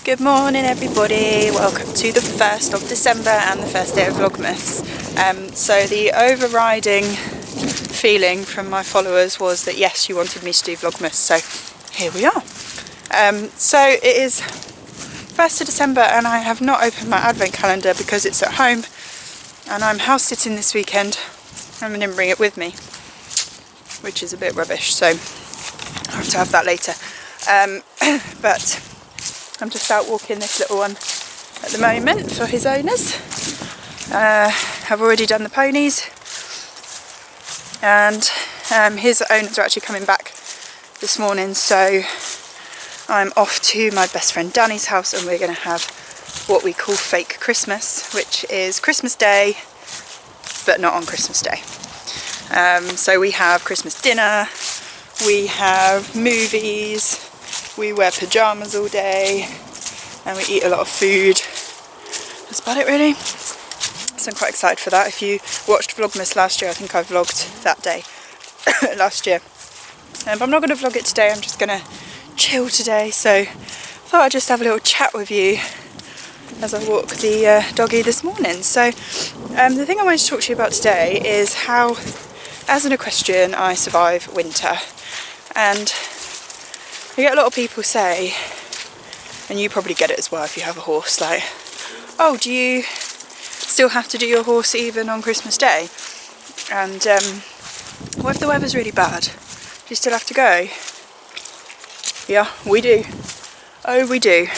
Good morning everybody, welcome to the 1st of December and the first day of Vlogmas. So the overriding feeling from my followers was that yes, you wanted me to do Vlogmas, so here we are. So it is 1st of December and I have not opened my advent calendar because it's at home and I'm house sitting this weekend and I didn't bring it with me, which is a bit rubbish, so I'll have to have that later. But I'm just out walking this little one at the moment for his owners. I've already done the ponies and his owners are actually coming back this morning, so I'm off to my best friend Danny's house and we're going to have what we call fake Christmas, which is Christmas Day but not on Christmas Day. So we have Christmas dinner, we have movies, we wear pyjamas all day and we eat a lot of food. That's about it really. So I'm quite excited for that. If you watched Vlogmas last year, I think I vlogged that day last year. But I'm not going to vlog it today, I'm just going to chill today. So I thought I'd just have a little chat with you as I walk the doggy this morning. So the thing I wanted to talk to you about today is how, as an equestrian, I survive winter. And I get a lot of people say, and you probably get it as well if you have a horse, like, oh, do you still have to do your horse even on Christmas Day? And what if the weather's really bad? Do you still have to go? Yeah, we do. Oh, we do.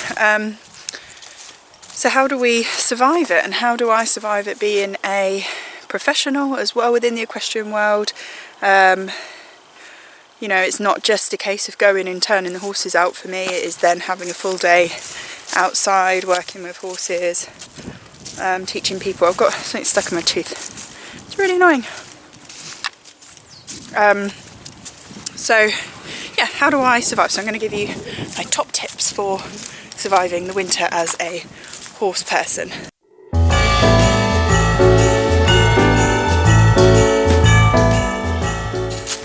So how do we survive it? And how do I survive it being a professional as well within the equestrian world? You know, it's not just a case of going and turning the horses out for me, it is then having a full day outside working with horses, teaching people. I've got something stuck in my tooth. It's really annoying. So yeah, how do I survive? So I'm going to give you my top tips for surviving the winter as a horse person.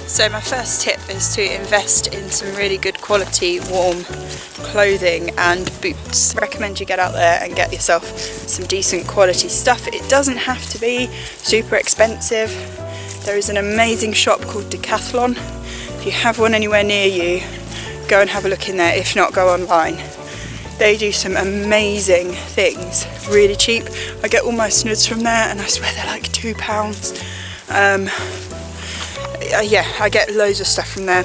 So my first tip is to invest in some really good quality warm clothing and boots. I recommend you get out there and get yourself some decent quality stuff. It doesn't have to be super expensive. There is an amazing shop called Decathlon. If you have one anywhere near you, go and have a look in there. If not, go online. They do some amazing things, really cheap. I get all my snoods from there and I swear they're like £2. Yeah, I get loads of stuff from there.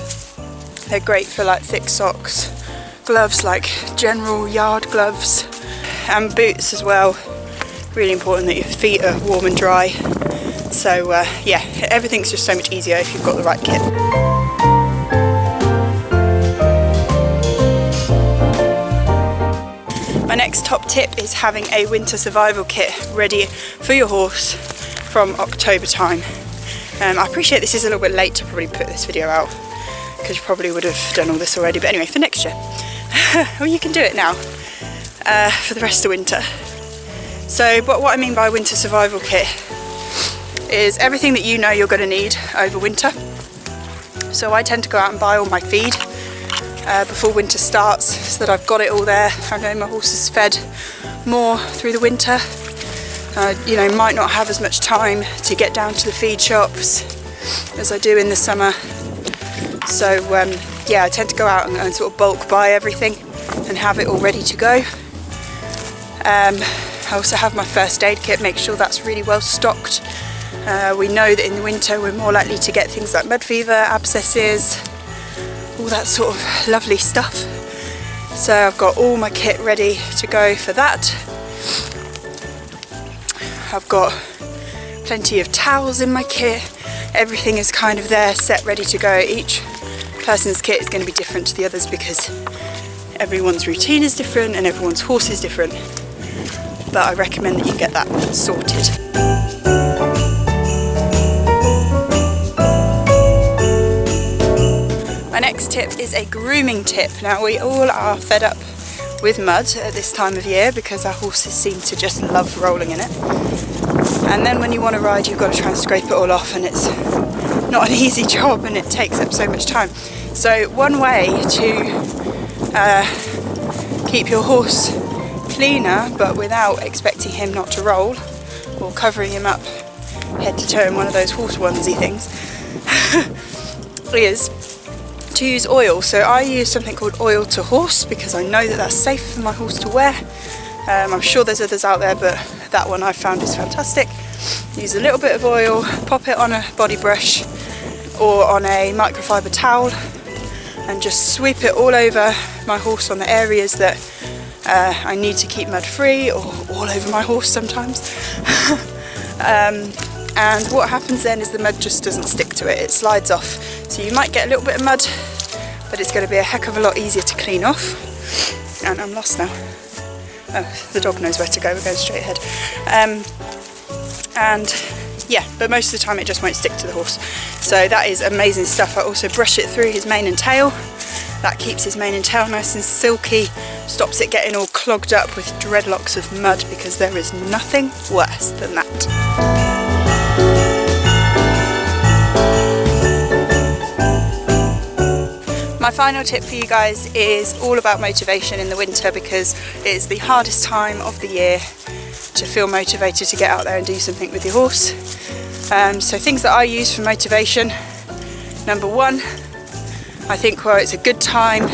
They're great for like thick socks, gloves like general yard gloves, and boots as well. Really important that your feet are warm and dry. So yeah, everything's just so much easier if you've got the right kit. My next top tip is having a winter survival kit ready for your horse from October time. I appreciate this is a little bit late to probably put this video out because you probably would have done all this already, but anyway, for next year. Well, you can do it now for the rest of winter. So what I mean by winter survival kit is everything that you know you're going to need over winter. So I tend to go out and buy all my feed before winter starts so that I've got it all there. I know my horse is fed more through the winter. You know, might not have as much time to get down to the feed shops as I do in the summer. So yeah, I tend to go out and sort of bulk buy everything and have it all ready to go. I also have my first aid kit, make sure that's really well stocked. We know that in the winter we're more likely to get things like mud fever, abscesses, all that sort of lovely stuff. So I've got all my kit ready to go for that. I've got plenty of towels in my kit. Everything is kind of there, set, ready to go. Each person's kit is going to be different to the others because everyone's routine is different and everyone's horse is different. But I recommend that you get that sorted. My next tip is a grooming tip. Now, we all are fed up with mud at this time of year because our horses seem to just love rolling in it. And then when you want to ride, you've got to try and scrape it all off, and it's not an easy job and it takes up so much time. So one way to keep your horse cleaner but without expecting him not to roll or covering him up head to toe in one of those horse onesie things is to use oil. So I use something called oil to horse because I know that that's safe for my horse to wear. I'm sure there's others out there, but that one I've found is fantastic. Use a little bit of oil, pop it on a body brush or on a microfiber towel and just sweep it all over my horse on the areas that I need to keep mud free, or all over my horse sometimes. And what happens then is the mud just doesn't stick to it, it slides off. So you might get a little bit of mud, but it's going to be a heck of a lot easier to clean off. And I'm lost now. Oh, the dog knows where to go, we're going straight ahead. And yeah, but most of the time it just won't stick to the horse. So that is amazing stuff. I also brush it through his mane and tail. That keeps his mane and tail nice and silky, stops it getting all clogged up with dreadlocks of mud, because there is nothing worse than that. My final tip for you guys is all about motivation in the winter, because it is the hardest time of the year to feel motivated to get out there and do something with your horse. So things that I use for motivation: number one, I think it's a good time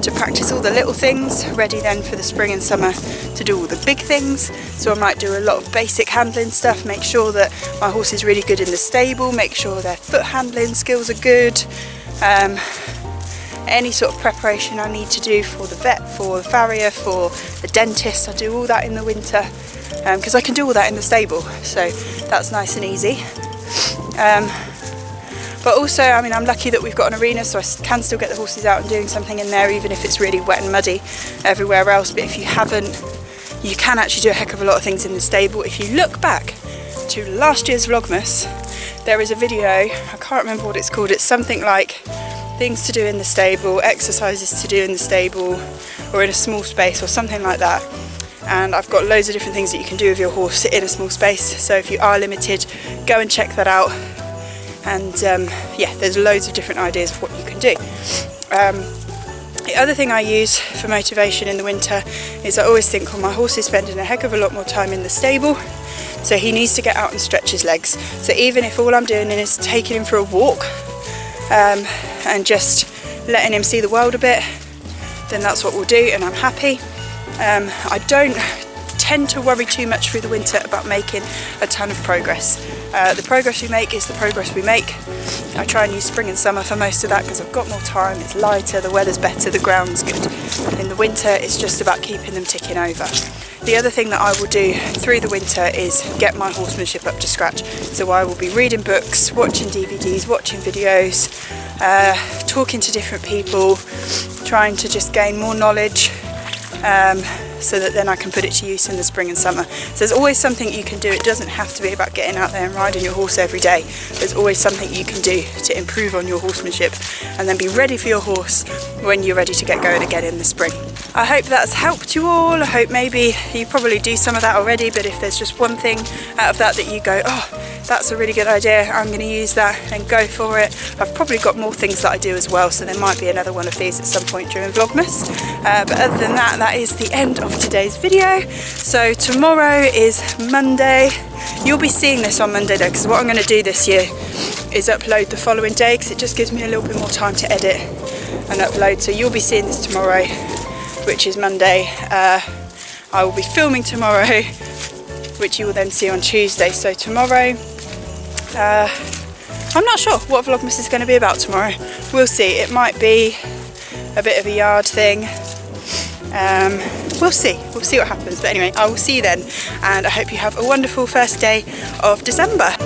to practice all the little things, ready then for the spring and summer to do all the big things. So I might do a lot of basic handling stuff, make sure that my horse is really good in the stable, make sure their foot handling skills are good. Any sort of preparation I need to do for the vet, for the farrier, for the dentist, I do all that in the winter, because I can do all that in the stable, so that's nice and easy. But also, I mean, I'm lucky that we've got an arena, so I can still get the horses out and doing something in there, even if it's really wet and muddy everywhere else. But if you haven't, you can actually do a heck of a lot of things in the stable. If you look back to last year's Vlogmas, there is a video, I can't remember what it's called, it's something like things to do in the stable, exercises to do in the stable or in a small space or something like that. And I've got loads of different things that you can do with your horse in a small space, so if you are limited, go and check that out. And yeah, there's loads of different ideas of what you can do. The other thing I use for motivation in the winter is I always think, well, my horse is spending a heck of a lot more time in the stable, so he needs to get out and stretch his legs. So even if all I'm doing is taking him for a walk and just letting him see the world a bit, then that's what we'll do, and I'm happy. I don't tend to worry too much through the winter about making a ton of progress. The progress we make is the progress we make. I try and use spring and summer for most of that because I've got more time, it's lighter, the weather's better, the ground's good. In the winter it's just about keeping them ticking over. The other thing that I will do through the winter is get my horsemanship up to scratch. So I will be reading books, watching DVDs, watching videos, talking to different people, trying to just gain more knowledge, so that then I can put it to use in the spring and summer. So there's always something you can do. It doesn't have to be about getting out there and riding your horse every day. There's always something you can do to improve on your horsemanship and then be ready for your horse when you're ready to get going again in the spring. I hope that's helped you all. I hope maybe you probably do some of that already, but if there's just one thing out of that you go, oh, that's a really good idea, I'm going to use that, and go for it. I've probably got more things that I do as well, so there might be another one of these at some point during Vlogmas. But other than that, that is the end of today's video. So tomorrow is Monday. You'll be seeing this on Monday though, because what I'm going to do this year is upload the following day, because it just gives me a little bit more time to edit and upload. So you'll be seeing this tomorrow, which is Monday. I will be filming tomorrow, which you will then see on Tuesday. So tomorrow, I'm not sure what Vlogmas is going to be about tomorrow. We'll see. It might be a bit of a yard thing. We'll see what happens. But anyway, I will see you then, and I hope you have a wonderful first day of December.